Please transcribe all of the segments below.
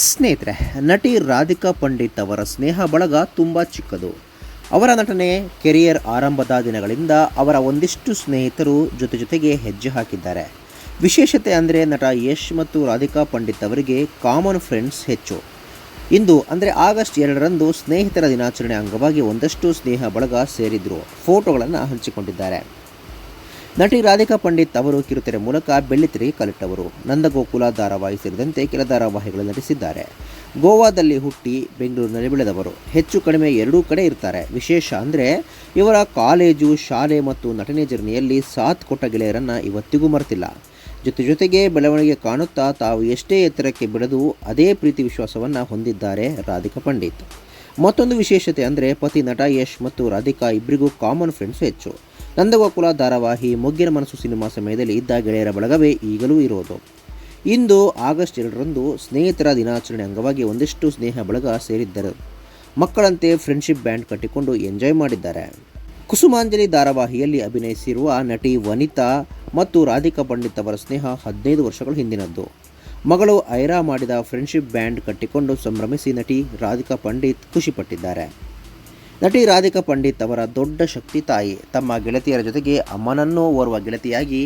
ಸ್ನೇಹಿತರೆ, ನಟಿ ರಾಧಿಕಾ ಪಂಡಿತ್ ಅವರ ಸ್ನೇಹ ಬಳಗ ತುಂಬ ಚಿಕ್ಕದು. ಅವರ ನಟನೆ ಕೆರಿಯರ್ ಆರಂಭದ ದಿನಗಳಿಂದ ಅವರ ಒಂದಿಷ್ಟು ಸ್ನೇಹಿತರು ಜೊತೆಗೆ ಹೆಜ್ಜೆ ಹಾಕಿದ್ದಾರೆ. ವಿಶೇಷತೆ ಅಂದರೆ ನಟ ಯಶ್ ಮತ್ತು ರಾಧಿಕಾ ಪಂಡಿತ್ ಅವರಿಗೆ ಕಾಮನ್ ಫ್ರೆಂಡ್ಸ್ ಹೆಚ್ಚು. ಇಂದು ಅಂದರೆ ಆಗಸ್ಟ್ 2ರಂದು ಸ್ನೇಹಿತರ ದಿನಾಚರಣೆ ಅಂಗವಾಗಿ ಒಂದಷ್ಟು ಸ್ನೇಹ ಬಳಗ ಸೇರಿದ್ರು ಫೋಟೋಗಳನ್ನು ಹಂಚಿಕೊಂಡಿದ್ದಾರೆ. ನಟಿ ರಾಧಿಕಾ ಪಂಡಿತ್ ಅವರು ಕಿರುತೆರೆ ಮೂಲಕ ಬೆಳ್ಳಿತೆರೆಗೆ ಕಾಲಿಟ್ಟವರು. ನಂದಗೋಕುಲ ಧಾರಾವಾಹಿ ಸೇರಿದಂತೆ ಕೆಲ ಧಾರಾವಾಹಿಗಳು ನಟಿಸಿದ್ದಾರೆ. ಗೋವಾದಲ್ಲಿ ಹುಟ್ಟಿ ಬೆಂಗಳೂರಿನಲ್ಲಿ ಬೆಳೆದವರು. ಹೆಚ್ಚು ಕಡಿಮೆ ಎರಡೂ ಕಡೆ ಇರ್ತಾರೆ. ವಿಶೇಷ ಅಂದರೆ ಇವರ ಕಾಲೇಜು, ಶಾಲೆ ಮತ್ತು ನಟನೆ ಜರ್ನಿಯಲ್ಲಿ ಸಾಥ್ ಕೊಟ್ಟ ಗೆಳೆಯರನ್ನು ಇವತ್ತಿಗೂ ಮರೆತಿಲ್ಲ. ಜೊತೆಗೆ ಬೆಳವಣಿಗೆ ಕಾಣುತ್ತಾ ತಾವು ಎಷ್ಟೇ ಎತ್ತರಕ್ಕೆ ಬೆಳೆದು ಅದೇ ಪ್ರೀತಿ ವಿಶ್ವಾಸವನ್ನು ಹೊಂದಿದ್ದಾರೆ ರಾಧಿಕಾ ಪಂಡಿತ್. ಮತ್ತೊಂದು ವಿಶೇಷತೆ ಅಂದರೆ ಪತಿ ನಟ ಯಶ್ ಮತ್ತು ರಾಧಿಕಾ ಇಬ್ಬರಿಗೂ ಕಾಮನ್ ಫ್ರೆಂಡ್ಸ್ ಹೆಚ್ಚು. ನಂದಗೋಕುಲ ಧಾರಾವಾಹಿ, ಮೊಗ್ಗಿನ ಮನಸ್ಸು ಸಿನಿಮಾ ಸಮಯದಲ್ಲಿ ಇದ್ದ ಗೆಳೆಯರ ಬಳಗವೇ ಈಗಲೂ ಇರೋದು. ಇಂದು ಆಗಸ್ಟ್ 2ರಂದು ಸ್ನೇಹಿತರ ದಿನಾಚರಣೆ ಅಂಗವಾಗಿ ಒಂದಿಷ್ಟು ಸ್ನೇಹ ಬಳಗ ಸೇರಿದ್ದರು. ಮಕ್ಕಳಂತೆ ಫ್ರೆಂಡ್ಶಿಪ್ ಬ್ಯಾಂಡ್ ಕಟ್ಟಿಕೊಂಡು ಎಂಜಾಯ್ ಮಾಡಿದ್ದಾರೆ. ಕುಸುಮಾಂಜಲಿ ಧಾರಾವಾಹಿಯಲ್ಲಿ ಅಭಿನಯಿಸಿರುವ ನಟಿ ವನಿತಾ ಮತ್ತು ರಾಧಿಕಾ ಪಂಡಿತ್ ಅವರ ಸ್ನೇಹ 15 ವರ್ಷಗಳ ಹಿಂದಿನದ್ದು. ಮಗಳು ಐರಾ ಮಾಡಿದ ಫ್ರೆಂಡ್ಶಿಪ್ ಬ್ಯಾಂಡ್ ಕಟ್ಟಿಕೊಂಡು ಸಂಭ್ರಮಿಸಿ ನಟಿ ರಾಧಿಕಾ ಪಂಡಿತ್ ಖುಷಿಪಟ್ಟಿದ್ದಾರೆ. ನಟಿ ರಾಧಿಕಾ ಪಂಡಿತ್ ಅವರ ದೊಡ್ಡ ಶಕ್ತಿ ತಾಯಿ. ತಮ್ಮ ಗೆಳತಿಯರ ಜೊತೆಗೆ ಅಮ್ಮನನ್ನೂ ಓರ್ವ ಗೆಳತಿಯಾಗಿ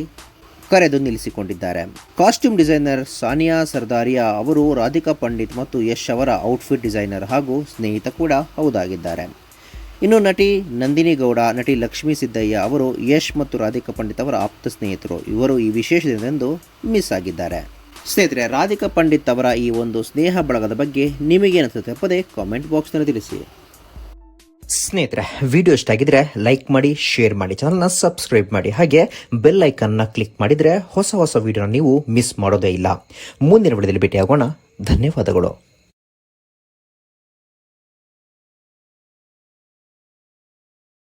ಕರೆದು ನಿಲ್ಲಿಸಿಕೊಂಡಿದ್ದಾರೆ. ಕಾಸ್ಟ್ಯೂಮ್ ಡಿಸೈನರ್ ಸಾನಿಯಾ ಸರ್ದಾರಿಯಾ ಅವರು ರಾಧಿಕಾ ಪಂಡಿತ್ ಮತ್ತು ಯಶ್ ಅವರ ಔಟ್ಫಿಟ್ ಡಿಸೈನರ್ ಹಾಗೂ ಸ್ನೇಹಿತ ಕೂಡ ಹೌದಾಗಿದ್ದಾರೆ. ಇನ್ನು ನಟಿ ನಂದಿನಿ ಗೌಡ, ನಟಿ ಲಕ್ಷ್ಮೀ ಸಿದ್ದಯ್ಯ ಅವರು ಯಶ್ ಮತ್ತು ರಾಧಿಕಾ ಪಂಡಿತ್ ಅವರ ಆಪ್ತ ಸ್ನೇಹಿತರು. ಇವರು ಈ ವಿಶೇಷ ದಿನದಂದು ಮಿಸ್ ಆಗಿದ್ದಾರೆ. ಸ್ನೇಹಿತರೆ, ರಾಧಿಕಾ ಪಂಡಿತ್ ಅವರ ಈ ಒಂದು ಸ್ನೇಹ ಬಳಗದ ಬಗ್ಗೆ ನಿಮಗೇನಿಸುತ್ತೆ ತಪ್ಪದೆ ಕಾಮೆಂಟ್ ಬಾಕ್ಸ್ನಲ್ಲಿ ತಿಳಿಸಿ. ಸ್ನೇಹಿತರೆ, ವಿಡಿಯೋ ಇಷ್ಟ ಆಗಿದ್ರೆ ಲೈಕ್ ಮಾಡಿ, ಶೇರ್ ಮಾಡಿ, ಚಾನಲ್ನ ಸಬ್ಸ್ಕ್ರೈಬ್ ಮಾಡಿ, ಹಾಗೆ ಬೆಲ್ ಐಕನ್ನ ಕ್ಲಿಕ್ ಮಾಡಿದರೆ ಹೊಸ ವಿಡಿಯೋನ ನೀವು ಮಿಸ್ ಮಾಡೋದೇ ಇಲ್ಲ. ಮುಂದಿನ ವಿಡಿಯೋದಲ್ಲಿ ಭೇಟಿಯಾಗೋಣ. ಧನ್ಯವಾದಗಳು.